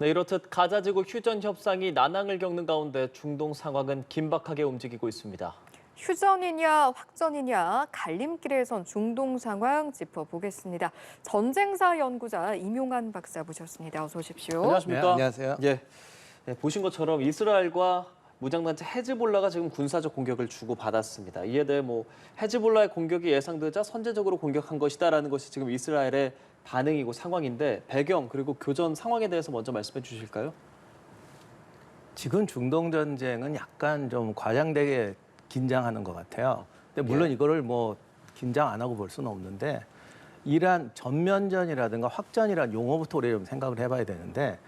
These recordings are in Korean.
네, 이렇듯 가자지구 휴전 협상이 난항을 겪는 가운데 중동 상황은 긴박하게 움직이고 있습니다. 휴전이냐 확전이냐 갈림길에 선 중동 상황 짚어보겠습니다. 전쟁사 연구자 임용환 박사 모셨습니다. 어서 오십시오. 안녕하십니까? 네, 안녕하세요. 예, 보신 것처럼 이스라엘과 무장단체 헤즈볼라가 지금 군사적 공격을 주고받았습니다. 이에 대해 헤즈볼라의 공격이 예상되자 선제적으로 공격한 것이다라는 것이 지금 이스라엘의 반응이고 상황인데 배경 그리고 교전 상황에 대해서 먼저 말씀해 주실까요? 지금 중동 전쟁은 약간 좀 과장되게 긴장하는 것 같아요. 근데 물론 이거를 긴장 안 하고 볼 수는 없는데 이란 전면전이라든가 확전이라는 용어부터 우리가 좀 생각을 해봐야 되는데,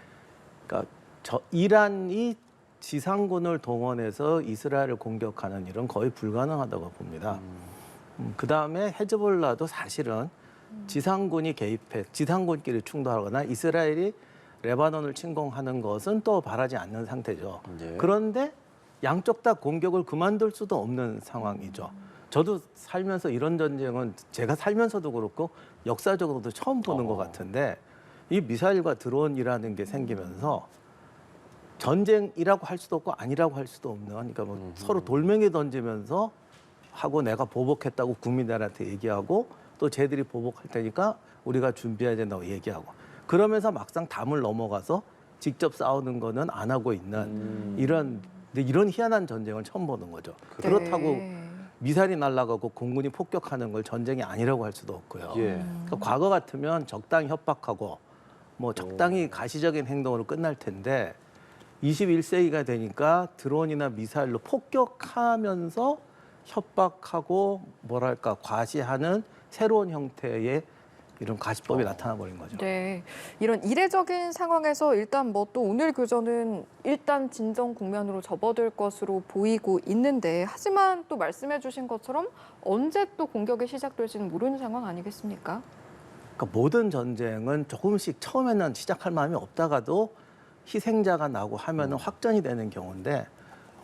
그러니까 이란이 지상군을 동원해서 이스라엘을 공격하는 일은 거의 불가능하다고 봅니다. 그 다음에 헤즈볼라도 사실은 지상군이 개입해 지상군끼리 충돌하거나 이스라엘이 레바논을 침공하는 것은 또 바라지 않는 상태죠. 그런데 양쪽 다 공격을 그만둘 수도 없는 상황이죠. 저도 살면서 이런 전쟁은 제가 살면서도 그렇고 역사적으로도 처음 보는 것 같은데, 이 미사일과 드론이라는 게 생기면서 전쟁이라고 할 수도 없고 아니라고 할 수도 없는, 그러니까 서로 돌멩이 던지면서 하고 내가 보복했다고 국민들한테 얘기하고 또 쟤들이 보복할 테니까 우리가 준비해야 된다고 얘기하고, 그러면서 막상 담을 넘어가서 직접 싸우는 거는 안 하고 있는 이런 희한한 전쟁을 처음 보는 거죠. 네. 그렇다고 미사일이 날아가고 공군이 폭격하는 걸 전쟁이 아니라고 할 수도 없고요. 그러니까 과거 같으면 적당히 협박하고 적당히 가시적인 행동으로 끝날 텐데 21세기가 되니까 드론이나 미사일로 폭격하면서 협박하고 과시하는 새로운 형태의 이런 가시법이 나타나 버린 거죠. 네, 이런 이례적인 상황에서 일단 또 오늘 교전은 일단 진정 국면으로 접어들 것으로 보이고 있는데, 하지만 또 말씀해 주신 것처럼 언제 또 공격이 시작될지는 모르는 상황 아니겠습니까? 그러니까 모든 전쟁은 조금씩 처음에는 시작할 마음이 없다가도 희생자가 나고 하면은 확전이 되는 경우인데,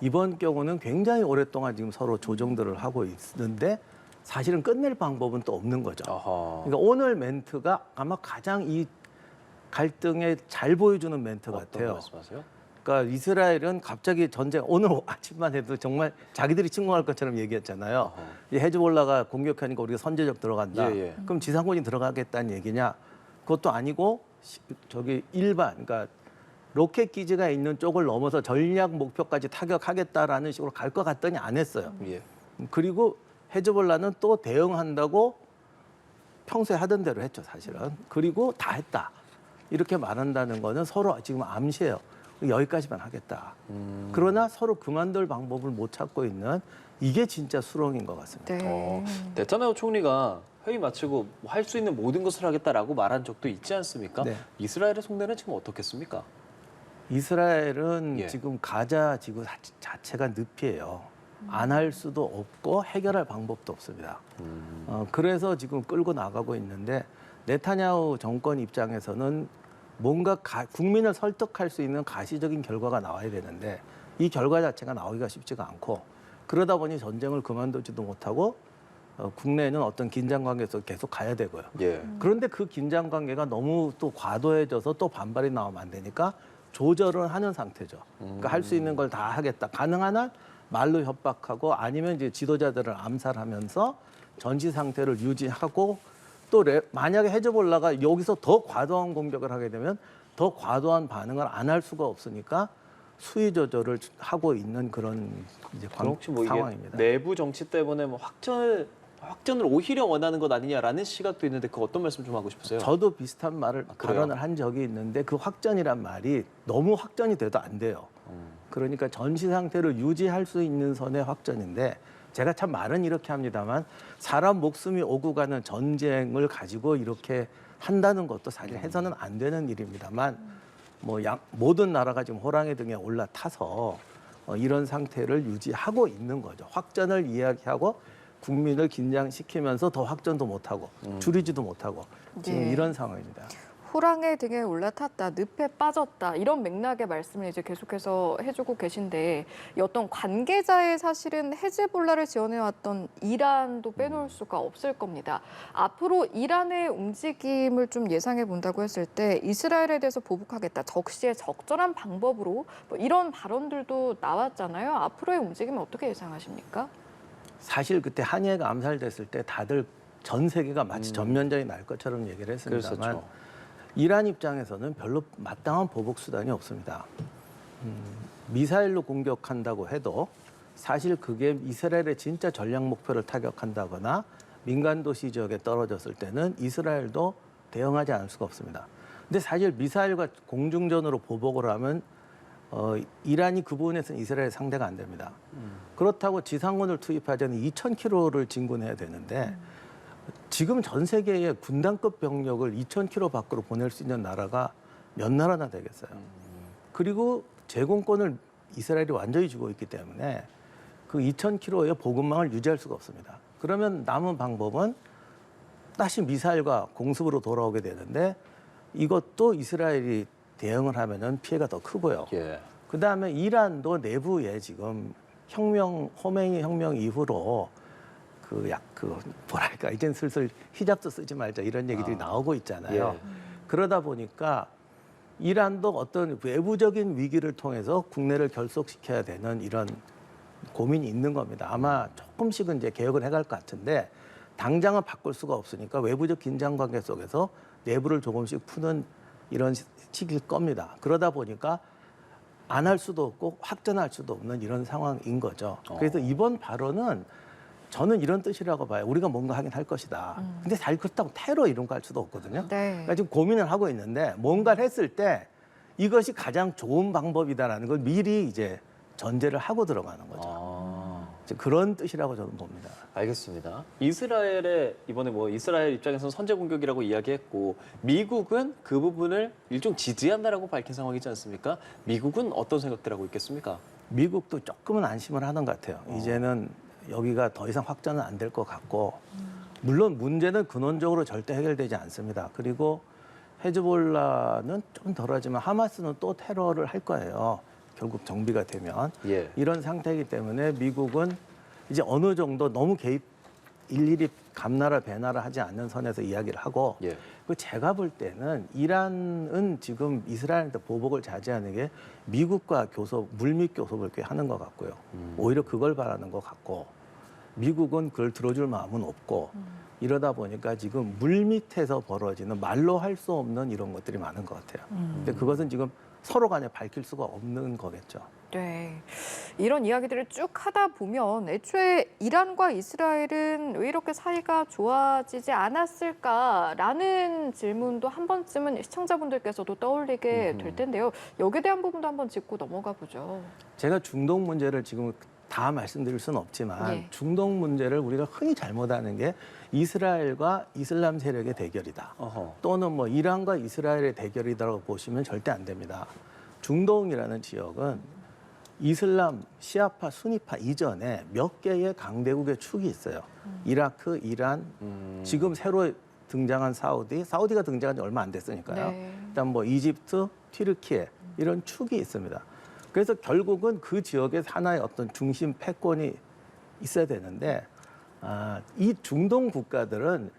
이번 경우는 굉장히 오랫동안 지금 서로 조정들을 하고 있는데 사실은 끝낼 방법은 또 없는 거죠. 그러니까 오늘 멘트가 아마 가장 이 갈등에 잘 보여주는 멘트 같아요. 말씀하세요? 그러니까 이스라엘은 갑자기 전쟁, 오늘 아침만 해도 정말 자기들이 침공할 것처럼 얘기했잖아요. 이 헤즈볼라가 공격하니까 우리가 선제적 들어간다. 그럼 지상군이 들어가겠다는 얘기냐? 그것도 아니고 그러니까 로켓 기지가 있는 쪽을 넘어서 전략 목표까지 타격하겠다라는 식으로 갈 것 같더니 안 했어요. 그리고 헤즈볼라는 또 대응한다고 평소에 하던 대로 했죠, 사실은. 그리고 다 했다. 이렇게 말한다는 거는 서로 지금 암시해요. 여기까지만 하겠다. 그러나 서로 그만둘 방법을 못 찾고 있는, 이게 진짜 수렁인 것 같습니다. 네. 네타냐후 총리가 회의 마치고 할 수 있는 모든 것을 하겠다라고 말한 적도 있지 않습니까? 네. 이스라엘의 속내는 지금 어떻겠습니까? 이스라엘은 지금 가자 지구 자체가 늪이에요. 안 할 수도 없고 해결할 방법도 없습니다. 그래서 지금 끌고 나가고 있는데, 네타냐후 정권 입장에서는 뭔가 국민을 설득할 수 있는 가시적인 결과가 나와야 되는데 이 결과 자체가 나오기가 쉽지가 않고, 그러다 보니 전쟁을 그만두지도 못하고 국내에는 어떤 긴장 관계에서 계속 가야 되고요. 그런데 그 긴장 관계가 너무 또 과도해져서 또 반발이 나오면 안 되니까 조절을 하는 상태죠. 그러니까 할 수 있는 걸 다 하겠다. 가능한 한 말로 협박하고, 아니면 이제 지도자들을 암살하면서 전시 상태를 유지하고, 또 만약에 헤즈볼라가 여기서 더 과도한 공격을 하게 되면 더 과도한 반응을 안 할 수가 없으니까 수위 조절을 하고 있는 그런 이제 혹시 상황입니다. 이게 내부 정치 때문에 확전을 오히려 원하는 것 아니냐라는 시각도 있는데, 그 어떤 말씀 좀 하고 싶으세요? 저도 비슷한 발언을 한 적이 있는데, 그 확전이란 말이 너무 확전이 돼도 안 돼요. 그러니까 전시 상태를 유지할 수 있는 선의 확전인데, 제가 참 말은 이렇게 합니다만 사람 목숨이 오고 가는 전쟁을 가지고 이렇게 한다는 것도 사실 해서는 안 되는 일입니다만, 모든 나라가 지금 호랑이 등에 올라타서 이런 상태를 유지하고 있는 거죠. 확전을 이야기하고 국민을 긴장시키면서 더 확전도 못하고 줄이지도 못하고 지금 이런 상황입니다. 호랑이 등에 올라탔다, 늪에 빠졌다 이런 맥락의 말씀을 이제 계속해서 해주고 계신데 이 어떤 관계자의 사실은 헤즈볼라를 지원해왔던 이란도 빼놓을 수가 없을 겁니다. 앞으로 이란의 움직임을 좀 예상해 본다고 했을 때 이스라엘에 대해서 보복하겠다, 적시에 적절한 방법으로 뭐 이런 발언들도 나왔잖아요. 앞으로의 움직임은 어떻게 예상하십니까? 사실 그때 한예가 암살됐을 때 다들 전 세계가 마치 전면전이 날 것처럼 얘기를 했습니다만 그랬었죠. 이란 입장에서는 별로 마땅한 보복 수단이 없습니다. 미사일로 공격한다고 해도 사실 그게 이스라엘의 진짜 전략 목표를 타격한다거나 민간 도시 지역에 떨어졌을 때는 이스라엘도 대응하지 않을 수가 없습니다. 근데 사실 미사일과 공중전으로 보복을 하면 이란이 그 부분에서는 이스라엘 상대가 안 됩니다. 그렇다고 지상군을 투입하자니 2,000km를 진군해야 되는데 지금 전 세계의 군단급 병력을 2,000km 밖으로 보낼 수 있는 나라가 몇 나라나 되겠어요. 그리고 제공권을 이스라엘이 완전히 쥐고 있기 때문에 그 2,000km의 보급망을 유지할 수가 없습니다. 그러면 남은 방법은 다시 미사일과 공습으로 돌아오게 되는데 이것도 이스라엘이 대응을 하면은 피해가 더 크고요. 예. 그다음에 이란도 내부에 지금 호메니 혁명 이후로 뭐랄까 이젠 슬슬 히잡도 쓰지 말자 이런 얘기들이 나오고 있잖아요. 예. 그러다 보니까 이란도 어떤 외부적인 위기를 통해서 국내를 결속시켜야 되는 이런 고민이 있는 겁니다. 아마 조금씩은 이제 개혁을 해갈 것 같은데 당장은 바꿀 수가 없으니까 외부적 긴장 관계 속에서 내부를 조금씩 푸는 이런 시기일 겁니다. 그러다 보니까 안 할 수도 없고 확전할 수도 없는 이런 상황인 거죠. 그래서 이번 발언은 저는 이런 뜻이라고 봐요. 우리가 뭔가 하긴 할 것이다. 근데 사실 그렇다고 테러 이런 거 할 수도 없거든요. 네. 그러니까 지금 고민을 하고 있는데 뭔가를 했을 때 이것이 가장 좋은 방법이다라는 걸 미리 이제 전제를 하고 들어가는 거죠. 이제 그런 뜻이라고 저는 봅니다. 알겠습니다. 이스라엘의 이번에 뭐 이스라엘 입장에서는 선제 공격이라고 이야기했고 미국은 그 부분을 일종 지지한다라고 밝힌 상황이지 않습니까? 미국은 어떤 생각들 하고 있겠습니까? 미국도 조금은 안심을 하는 것 같아요. 이제는 여기가 더 이상 확전은 안 될 것 같고 물론 문제는 근원적으로 절대 해결되지 않습니다. 그리고 헤즈볼라는 좀 덜하지만 하마스는 또 테러를 할 거예요. 결국 정비가 되면. 예. 이런 상태이기 때문에 미국은 이제 어느 정도 너무 일일이 감나라 배나라 하지 않는 선에서 이야기를 하고 예. 그 제가 볼 때는 이란은 지금 이스라엘한테 보복을 자제하는 게 미국과 물밑 교섭을 꽤 하는 것 같고요. 오히려 그걸 바라는 것 같고 미국은 그걸 들어줄 마음은 없고 이러다 보니까 지금 물밑에서 벌어지는 말로 할 수 없는 이런 것들이 많은 것 같아요. 근데 그것은 지금 서로 간에 밝힐 수가 없는 거겠죠. 네. 이런 이야기들을 쭉 하다 보면 애초에 이란과 이스라엘은 왜 이렇게 사이가 좋아지지 않았을까라는 질문도 한 번쯤은 시청자분들께서도 떠올리게 될 텐데요. 여기에 대한 부분도 한번 짚고 넘어가 보죠. 제가 중동 문제를 지금 다 말씀드릴 수는 없지만 예. 중동 문제를 우리가 흔히 잘못하는 게 이스라엘과 이슬람 세력의 대결이다. 어허. 또는 뭐 이란과 이스라엘의 대결이라고 보시면 절대 안 됩니다. 중동이라는 지역은 이슬람, 시아파, 수니파 이전에 몇 개의 강대국의 축이 있어요. 이라크, 이란, 지금 새로 등장한 사우디가 등장한 지 얼마 안 됐으니까요. 네. 그다음 뭐 이집트, 튀르키예 이런 축이 있습니다. 그래서 결국은 그 지역에 하나의 어떤 중심 패권이 있어야 되는데 이 중동 국가들은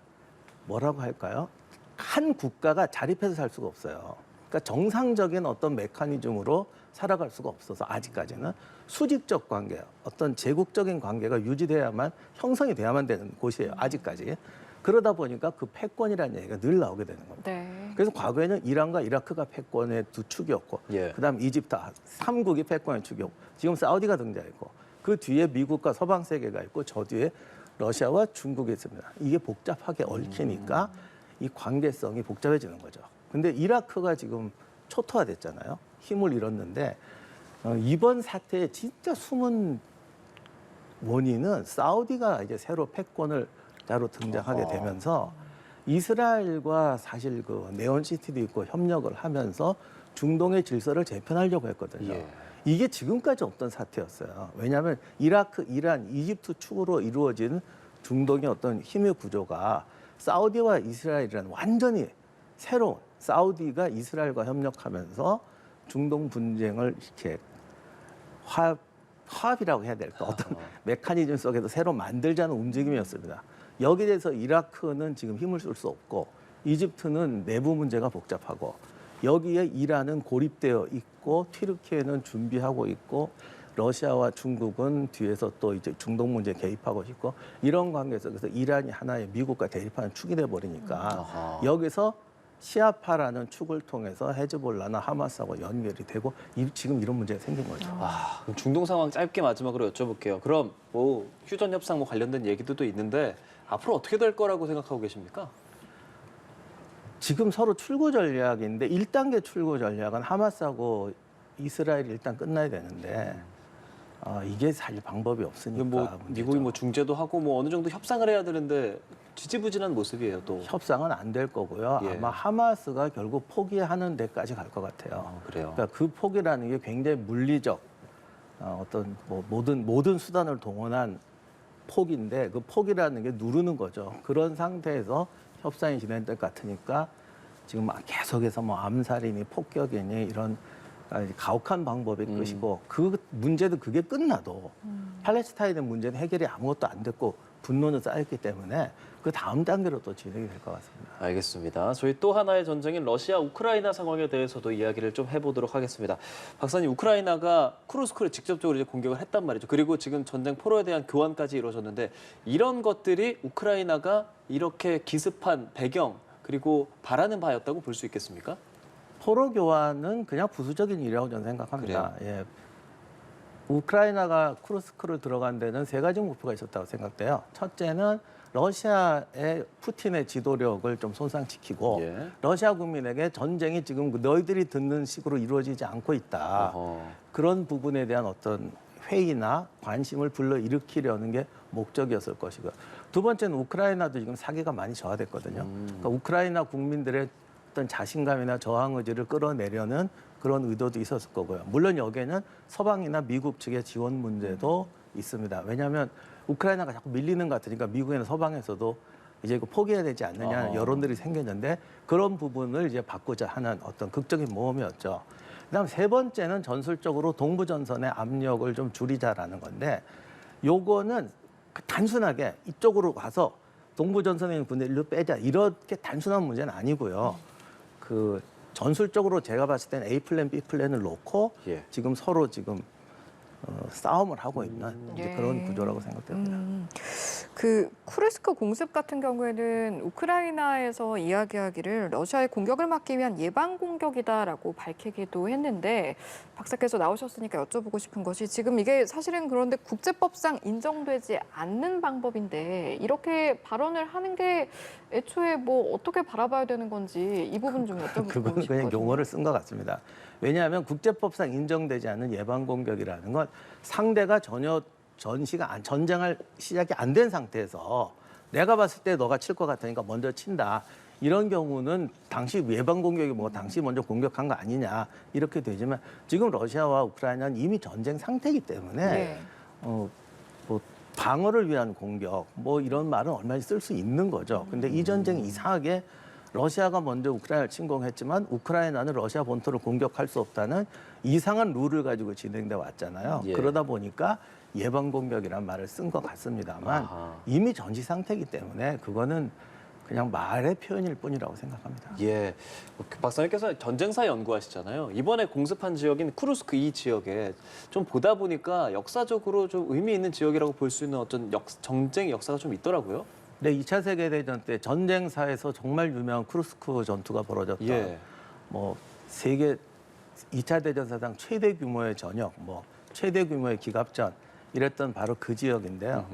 뭐라고 할까요? 한 국가가 자립해서 살 수가 없어요. 그러니까 정상적인 어떤 메커니즘으로 살아갈 수가 없어서 아직까지는 수직적 관계, 어떤 제국적인 관계가 유지돼야만 형성이 돼야만 되는 곳이에요. 아직까지. 그러다 보니까 그 패권이라는 얘기가 늘 나오게 되는 겁니다. 네. 그래서 과거에는 이란과 이라크가 패권의 두 축이었고 예. 그다음 이집트 3국이 패권의 축이었고 지금 사우디가 등장했고 그 뒤에 미국과 서방 세계가 있고 저 뒤에 러시아와 중국이 있습니다. 이게 복잡하게 얽히니까 이 관계성이 복잡해지는 거죠. 근데 이라크가 지금 초토화됐잖아요. 힘을 잃었는데 이번 사태의 진짜 숨은 원인은 사우디가 이제 새로 패권을 자로 등장하게 되면서 이스라엘과 사실 그 네온시티도 있고 협력을 하면서 중동의 질서를 재편하려고 했거든요. 예. 이게 지금까지 없던 사태였어요. 왜냐하면 이라크, 이란, 이집트 축으로 이루어진 중동의 어떤 힘의 구조가 사우디와 이스라엘이라는 완전히 새로운 사우디가 이스라엘과 협력하면서 중동 분쟁을 이렇게 화합이라고 해야 될까? 어떤 메커니즘 속에서 새로 만들자는 움직임이었습니다. 여기에 대해서 이라크는 지금 힘을 쓸 수 없고 이집트는 내부 문제가 복잡하고 여기에 이란은 고립되어 있고 튀르키예는 준비하고 있고 러시아와 중국은 뒤에서 또 이제 중동 문제에 개입하고 있고 이런 관계 속에서 이란이 하나의 미국과 대립하는 축이 돼 버리니까 여기서 시아파라는 축을 통해서 헤즈볼라나 하마스하고 연결이 되고 지금 이런 문제가 생긴 거죠. 그럼 중동 상황 짧게 마지막으로 여쭤볼게요. 그럼 뭐 휴전 협상 뭐 관련된 얘기도 있는데 앞으로 어떻게 될 거라고 생각하고 계십니까? 지금 서로 출구 전략인데 1단계 출구 전략은 하마스하고 이스라엘이 일단 끝나야 되는데 이게 사실 방법이 없으니까 뭐 문제죠. 미국이 뭐 중재도 하고 뭐 어느 정도 협상을 해야 되는데 지지부진한 모습이에요. 또 협상은 안 될 거고요. 예. 아마 하마스가 결국 포기하는 데까지 갈 것 같아요. 그래요. 그러니까 그 포기라는 게 굉장히 물리적 어떤 뭐 모든 수단을 동원한 포기인데 그 포기라는 게 누르는 거죠. 그런 상태에서 협상이 진행될 것 같으니까 지금 계속해서 뭐 암살이니 폭격이니 이런 가혹한 방법일 것이고 그 문제도 그게 끝나도 팔레스타인의 문제는 해결이 아무것도 안 됐고 분노는 쌓였기 때문에 그 다음 단계로 또 진행이 될 것 같습니다. 알겠습니다. 저희 또 하나의 전쟁인 러시아 우크라이나 상황에 대해서도 이야기를 좀 해보도록 하겠습니다. 박사님, 우크라이나가 쿠르스크를 직접적으로 이제 공격을 했단 말이죠. 그리고 지금 전쟁 포로에 대한 교환까지 이루어졌는데 이런 것들이 우크라이나가 이렇게 기습한 배경 그리고 바라는 바였다고 볼 수 있겠습니까? 포로 교환은 그냥 부수적인 일이라고 저는 생각합니다. 예. 우크라이나가 쿠르스크를 들어간 데는 세 가지 목표가 있었다고 생각돼요. 첫째는 러시아의 푸틴의 지도력을 좀 손상시키고 예. 러시아 국민에게 전쟁이 지금 너희들이 듣는 식으로 이루어지지 않고 있다. 그런 부분에 대한 어떤 회의나 관심을 불러일으키려는 게 목적이었을 것이고요. 두 번째는 우크라이나도 지금 사기가 많이 저하됐거든요. 그러니까 우크라이나 국민들의 어떤 자신감이나 저항 의지를 끌어내려는 그런 의도도 있었을 거고요. 물론 여기에는 서방이나 미국 측의 지원 문제도 있습니다. 왜냐하면 우크라이나가 자꾸 밀리는 것 같으니까 미국에는 서방에서도 이제 이거 포기해야 되지 않느냐는 여론들이 생겼는데 그런 부분을 이제 바꾸자 하는 어떤 극적인 모험이었죠. 그다음 세 번째는 전술적으로 동부전선의 압력을 좀 줄이자라는 건데 요거는 단순하게 이쪽으로 가서 동부전선에 있는 군대를 일로 빼자 이렇게 단순한 문제는 아니고요. 그 전술적으로 제가 봤을 때는 A 플랜, B 플랜을 놓고 지금 서로 지금 싸움을 하고 있는 이제 그런 구조라고 생각됩니다. 그 쿠르스크 공습 같은 경우에는 우크라이나에서 이야기하기를 러시아의 공격을 막기 위한 예방 공격이다라고 밝히기도 했는데 박사께서 나오셨으니까 여쭤보고 싶은 것이 지금 이게 사실은 그런데 국제법상 인정되지 않는 방법인데 이렇게 발언을 하는 게 애초에 뭐 어떻게 바라봐야 되는 건지 이 부분 좀 여쭤보고 싶거든요. 그건 그냥 용어를 쓴 것 같습니다. 왜냐하면 국제법상 인정되지 않는 예방 공격이라는 건 상대가 전혀 전쟁을 시작이 안 된 상태에서 내가 봤을 때 너가 칠 것 같으니까 먼저 친다. 이런 경우는 당시 예방 공격이 뭐 당시 먼저 공격한 거 아니냐 이렇게 되지만 지금 러시아와 우크라이나는 이미 전쟁 상태이기 때문에 뭐 방어를 위한 공격 뭐 이런 말은 얼마든지 쓸 수 있는 거죠. 근데 이 전쟁이 이상하게 러시아가 먼저 우크라이나를 침공했지만 우크라이나는 러시아 본토를 공격할 수 없다는 이상한 룰을 가지고 진행돼 왔잖아요. 그러다 보니까 예방 공격이란 말을 쓴 것 같습니다만 이미 전시 상태이기 때문에 그거는 그냥 말의 표현일 뿐이라고 생각합니다. 예, 박사님께서 전쟁사 연구하시잖아요. 이번에 공습한 지역인 쿠르스크 이 지역에 좀 보다 보니까 역사적으로 좀 의미 있는 지역이라고 볼 수 있는 어떤 전쟁 역사가 좀 있더라고요. 네, 2차 세계대전 때 전쟁사에서 정말 유명한 쿠르스크 전투가 벌어졌던 뭐 세계 2차 대전 사상 최대 규모의 전역, 뭐 최대 규모의 기갑전 이랬던 바로 그 지역인데요.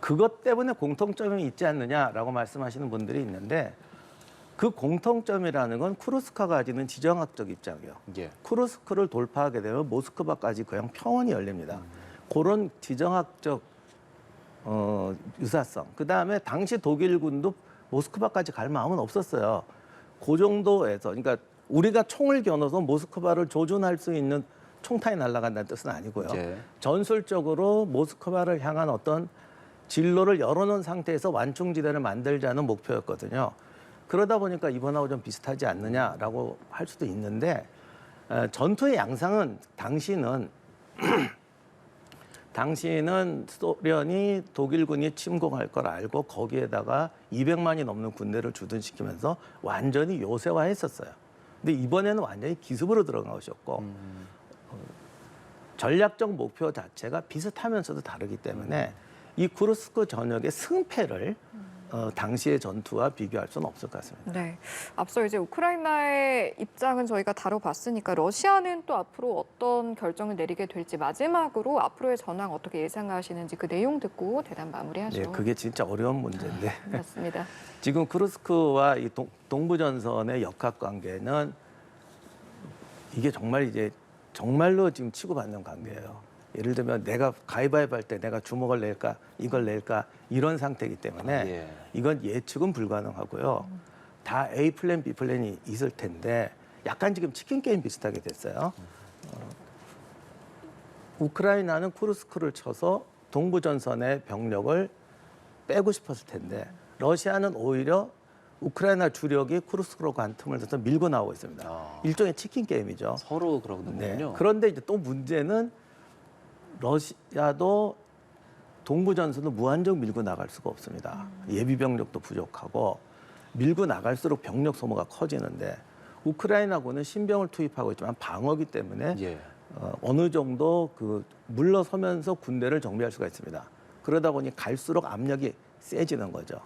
그것 때문에 공통점이 있지 않느냐라고 말씀하시는 분들이 있는데 그 공통점이라는 건 쿠르스크가 가지는 지정학적 입장이에요. 쿠르스크를 돌파하게 되면 모스크바까지 그냥 평원이 열립니다. 그런 지정학적 유사성. 그다음에 당시 독일군도 모스크바까지 갈 마음은 없었어요. 그 정도에서 그러니까 우리가 총을 겨눠서 모스크바를 조준할 수 있는 총탄이 날아간다는 뜻은 아니고요. 전술적으로 모스크바를 향한 어떤 진로를 열어놓은 상태에서 완충지대를 만들자는 목표였거든요. 그러다 보니까 이번하고 좀 비슷하지 않느냐라고 할 수도 있는데 전투의 양상은 당시는 소련이 독일군이 침공할 걸 알고 거기에다가 200만이 넘는 군대를 주둔시키면서 완전히 요새화했었어요. 근데 이번에는 완전히 기습으로 들어간 것이었고 전략적 목표 자체가 비슷하면서도 다르기 때문에 이 쿠르스크 전역의 승패를 당시의 전투와 비교할 수는 없을 것 같습니다. 네. 앞서 이제 우크라이나의 입장은 저희가 다뤄봤으니까 러시아는 또 앞으로 어떤 결정을 내리게 될지 마지막으로 앞으로의 전황 어떻게 예상하시는지 그 내용 듣고 대담 마무리하죠. 네, 그게 진짜 어려운 문제인데 맞습니다. 지금 쿠르스크와 이 동부전선의 역학 관계는 이게 정말 이제 정말로 지금 치고받는 관계예요. 예를 들면 내가 가위바위보 할 때 내가 주먹을 낼까 이걸 낼까 이런 상태이기 때문에 예. 이건 예측은 불가능하고요. 다 A 플랜, B 플랜이 있을 텐데 약간 지금 치킨 게임 비슷하게 됐어요. 우크라이나는 쿠르스크를 쳐서 동부전선의 병력을 빼고 싶었을 텐데 러시아는 오히려 우크라이나 주력이 쿠르스크로 간 틈을 타서 밀고 나오고 있습니다. 일종의 치킨 게임이죠. 서로 그러는군요. 네. 그런데 이제 또 문제는 러시아도 동부전선도 무한정 밀고 나갈 수가 없습니다. 예비 병력도 부족하고 밀고 나갈수록 병력 소모가 커지는데 우크라이나군은 신병을 투입하고 있지만 방어기 때문에 예. 어느 정도 그 물러서면서 군대를 정비할 수가 있습니다. 그러다 보니 갈수록 압력이 세지는 거죠.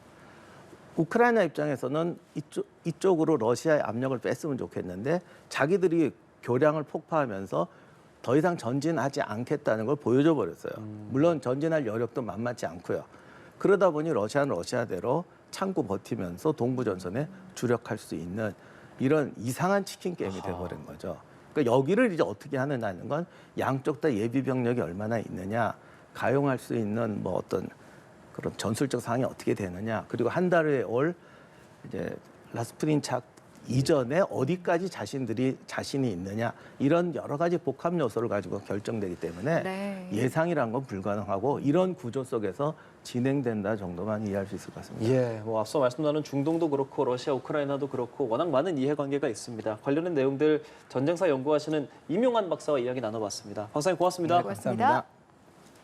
우크라이나 입장에서는 이쪽으로 러시아의 압력을 뺐으면 좋겠는데 자기들이 교량을 폭파하면서 더 이상 전진하지 않겠다는 걸 보여줘 버렸어요. 물론 전진할 여력도 만만치 않고요. 그러다 보니 러시아는 러시아대로 참고 버티면서 동부전선에 주력할 수 있는 이런 이상한 치킨 게임이 돼버린 거죠. 그러니까 여기를 이제 어떻게 하느냐는 건 양쪽 다 예비 병력이 얼마나 있느냐, 가용할 수 있는 뭐 어떤 그런 전술적 상황이 어떻게 되느냐, 그리고 한 달 후에 올 이제 라스푸틴 착 이전에 어디까지 자신이 있느냐 이런 여러 가지 복합 요소를 가지고 결정되기 때문에 네. 예상이란 건 불가능하고 이런 구조 속에서 진행된다 정도만 이해할 수 있을 것 같습니다. 예, 뭐 앞서 말씀 나눈 중동도 그렇고 러시아, 우크라이나도 그렇고 워낙 많은 이해관계가 있습니다. 관련된 내용들 전쟁사 연구하시는 임용환 박사와 이야기 나눠봤습니다. 박사님 고맙습니다. 고맙습니다.